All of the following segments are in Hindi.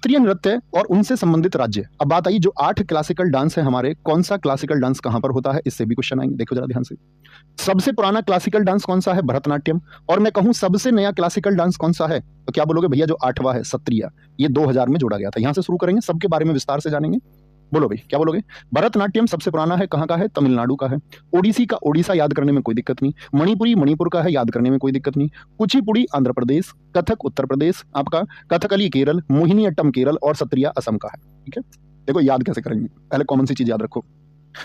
शास्त्रीय नृत्य और उनसे संबंधित राज्य। अब बात आई जो 8 क्लासिकल डांस है हमारे, कौन सा क्लासिकल डांस कहां पर होता है, इससे भी क्वेश्चन आएंगे। देखो जरा ध्यान से, सबसे पुराना क्लासिकल डांस कौन सा है, भरतनाट्यम। और मैं कहूं सबसे नया क्लासिकल डांस कौन सा है, तो क्या बोलोगे भैया जो 8वां है सत्रिया, ये 2000 में जोड़ा गया था। यहां से शुरू करेंगे, सबके बारे में विस्तार से जानेंगे। बोलो भाई क्या बोलोगे। भरतनाट्यम सबसे पुराना है, कहां का है, तमिलनाडु का है। ओडिसी का ओडिशा याद करने में कोई दिक्कत नहीं। मणिपुरी मणिपुर का है, याद करने में कोई दिक्कत नहीं। कुचिपुड़ी आंध्र प्रदेश, कथक उत्तर प्रदेश आपका, कथकली केरल, मोहिनीअट्टम केरल और सत्रिया असम का है। ठीक है, देखो याद कैसे करेंगे, पहले कॉमन सी चीज याद रखो।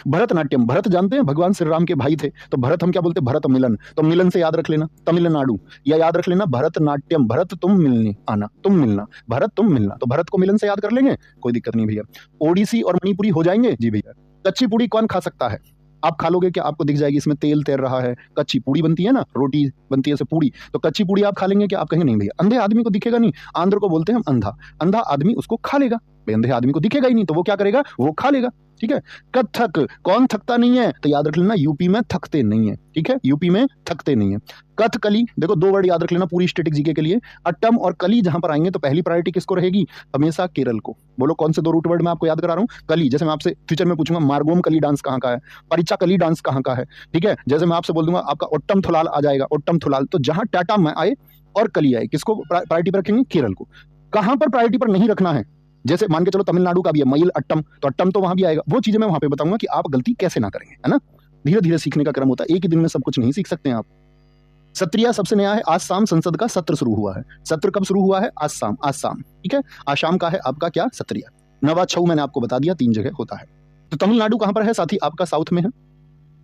भरतनाट्यम, भरत जानते हैं भगवान श्री राम के भाई थे, तो भरत हम क्या बोलते हैं, भरत मिलन, तो मिलन से याद रख लेना तमिलनाडु, या याद रख लेना भरतनाट्यम, भरत तुम मिलने आना, तुम मिलना, भरत तुम मिलना, तो भरत को मिलन से याद कर लेंगे, कोई दिक्कत नहीं भैया। ओडिसी और मणिपुरी हो जाएंगे जी भैया। कच्ची पूड़ी कौन खा सकता है, आप खा लोगे क्या, आपको दिख जाएगी इसमें तेल तैर रहा है। कच्ची पूड़ी बनती है ना, रोटी बनती है से पूड़ी, तो कच्ची पूड़ी आप खा लेंगे क्या, आप कहेंगे नहीं भैया, अंधे आदमी को दिखेगा नहीं, आंध्र को बोलते हैं हम अंधा, अंधा आदमी उसको खा लेगा। भाई अंधे आदमी को दिखेगा ही नहीं, तो वो क्या करेगा, वो खा लेगा। ठीक है, कथक कौन थकता नहीं है, तो याद रख लेना यूपी में थकते नहीं है। ठीक है, यूपी में थकते नहीं है। कथकली, देखो 2 वर्ड याद रख लेना पूरी स्टैटिक जीके के लिए। अट्टम और कली जहां पर आएंगे तो पहली प्रायोरिटी किसको रहेगी, हमेशा केरल को। बोलो कौन से 2 रूट वर्ड मैं आपको याद करा रहा हूं। कली, जैसे मैं आपसे फ्यूचर में पूछूंगा मार्गोम कली डांस कहां का है, परिचा कली डांस कहां का है। ठीक है, जैसे मैं आपसे बोल दूंगा आपका ओट्टम थुलाल आ जाएगा, ओट्टम थुलाल, तो जहां टाटा में आए और कली आए, किसको प्रायोरिटी पर रखेंगे, केरल को। कहां पर प्रायोरिटी पर नहीं रखना है, जैसे मान के चलो तमिलनाडु का भी है मईल अट्टम, तो अट्टम तो वहां भी आएगा। वो चीजें मैं वहां पे बताऊंगा कि आप गलती कैसे ना करेंगे, है ना। धीरे धीरे सीखने का क्रम होता है, एक ही दिन में सब कुछ नहीं सीख सकते हैं आप। सत्रिया सबसे नया है, आज शाम संसद का सत्र शुरू हुआ है। सत्र कब शुरू हुआ है, आज शाम, आज शाम। ठीक है, आज शाम का है आपका क्या, सत्रिया। नवा छऊ मैंने आपको बता दिया 3 जगह होता है। तो तमिलनाडु कहां पर है साथी, आपका साउथ में है।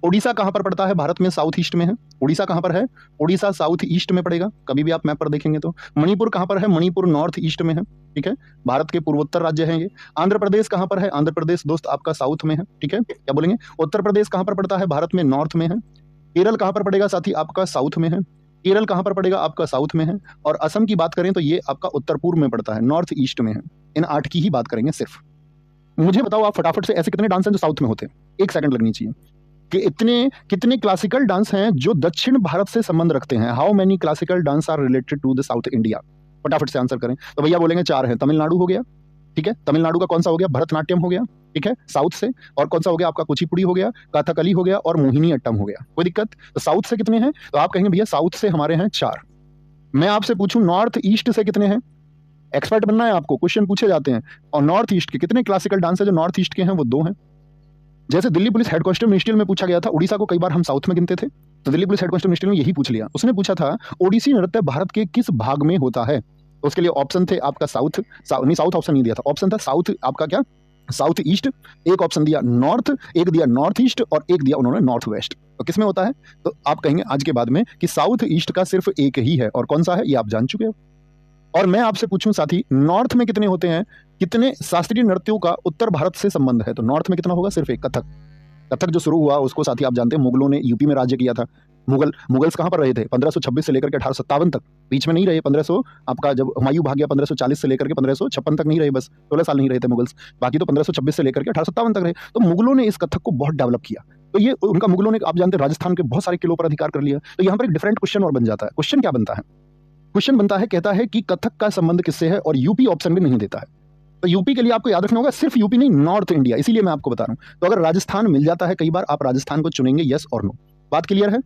ओडिशा कहां पर पड़ता है, भारत में साउथ ईस्ट में है। ओडिशा कहां पर है, ओडिशा साउथ ईस्ट में पड़ेगा, कभी भी आप मैप पर देखेंगे तो। मणिपुर कहां पर है, मणिपुर नॉर्थ ईस्ट में है। ठीक है, भारत के पूर्वोत्तर राज्य हैं ये। आंध्र प्रदेश कहां पर है, आंध्र प्रदेश दोस्त आपका साउथ में है। ठीक है, क्या बोलेंगे। उत्तर प्रदेश कहां पर पड़ता है, भारत में नॉर्थ में है। केरल कहां पर पड़ेगा साथी, आपका साउथ में है। केरल कहां पर पड़ेगा, आपका साउथ में है। और असम की बात करें तो ये आपका उत्तर पूर्व में पड़ता है, नॉर्थ ईस्ट में है। इन 8 की ही बात करेंगे सिर्फ। मुझे बताओ आप फटाफट से ऐसे कितने डांस हैं जो साउथ में होते हैं, 1 सेकंड लगनी चाहिए, कि इतने कितने क्लासिकल डांस हैं जो दक्षिण भारत से संबंध रखते हैं। How many classical dance are related to the south India, फटाफट से आंसर करें। तो भैया बोलेंगे 4 है, तमिलनाडु हो गया। ठीक है, तमिलनाडु का कौन सा हो गया, भरतनाट्यम हो गया। ठीक है, साउथ से। और कौन सा हो गया आपका, कुचिपुड़ी हो गया, कथकली हो गया और मोहिनी अट्टम हो गया। कोई दिक्कत। तो साउथ से कितने हैं, तो आप कहेंगे भैया साउथ से हमारे हैं 4। मैं आपसे पूछूं नॉर्थ ईस्ट से कितने हैं, एक्सपर्ट बनना है आपको, क्वेश्चन पूछे जाते हैं। और नॉर्थ ईस्ट के कितने क्लासिकल डांस है जो नॉर्थ ईस्ट के हैं, वो 2 हैं। जैसे Delhi police head constable ministerial में पूछा गया था, उड़ीसा को कई बार हम साउथ में गिनते थे, तो Delhi police head constable ministerial में यही पूछ लिया। उसने पूछा था ओडिसी नृत्य भारत के किस भाग में होता है, तो उसके लिए ऑप्शन थे आपका साउथ, नहीं साउथ ऑप्शन नहीं दिया था, ऑप्शन था साउथ आपका क्या, साउथ ईस्ट, एक ऑप्शन दिया नॉर्थ, एक दिया नॉर्थ ईस्ट और एक दिया उन्होंने नॉर्थ वेस्ट। तो किसमें होता है, तो आप कहेंगे आज के बाद में कि साउथ ईस्ट का सिर्फ एक ही है, और कौन सा है ये आप जान चुके हो। और मैं आपसे पूछूं साथी नॉर्थ में कितने होते हैं, कितने शास्त्रीय नृत्यों का उत्तर भारत से संबंध है, तो नॉर्थ में कितना होगा, सिर्फ एक, कथक। कथक जो शुरू हुआ उसको साथी आप जानते हैं मुगलों ने यूपी में राज्य किया था। मुगल्स कहां पर रहे थे, 1526 से लेकर के 1857 तक, बीच में नहीं रहे। 1500 आपका जब हुमायूं भाग गया 1540 से लेकर के 1556 तक नहीं रहे, बस 16 साल नहीं रहे थे मुगल्स, बाकी तो 1526 से लेकर के 1857 तक रहे। तो मुगलों ने इस कथक को बहुत डेवलप किया, तो ये उनका मुगलों ने आप जानते हैं राजस्थान के बहुत सारे किलों पर अधिकार कर लिया। तो यहाँ पर एक डिफरेंट क्वेश्चन और बन जाता है। क्वेश्चन क्या बनता है, क्वेश्चन बनता है, कहता है कि कथक का संबंध किससे है, और यूपी ऑप्शन में नहीं देता है। तो यूपी के लिए आपको याद रखना होगा, सिर्फ यूपी नहीं नॉर्थ इंडिया, इसीलिए मैं आपको बता रहा हूं। तो अगर राजस्थान मिल जाता है, कई बार आप राजस्थान को चुनेंगे, यस और नो, बात क्लियर है।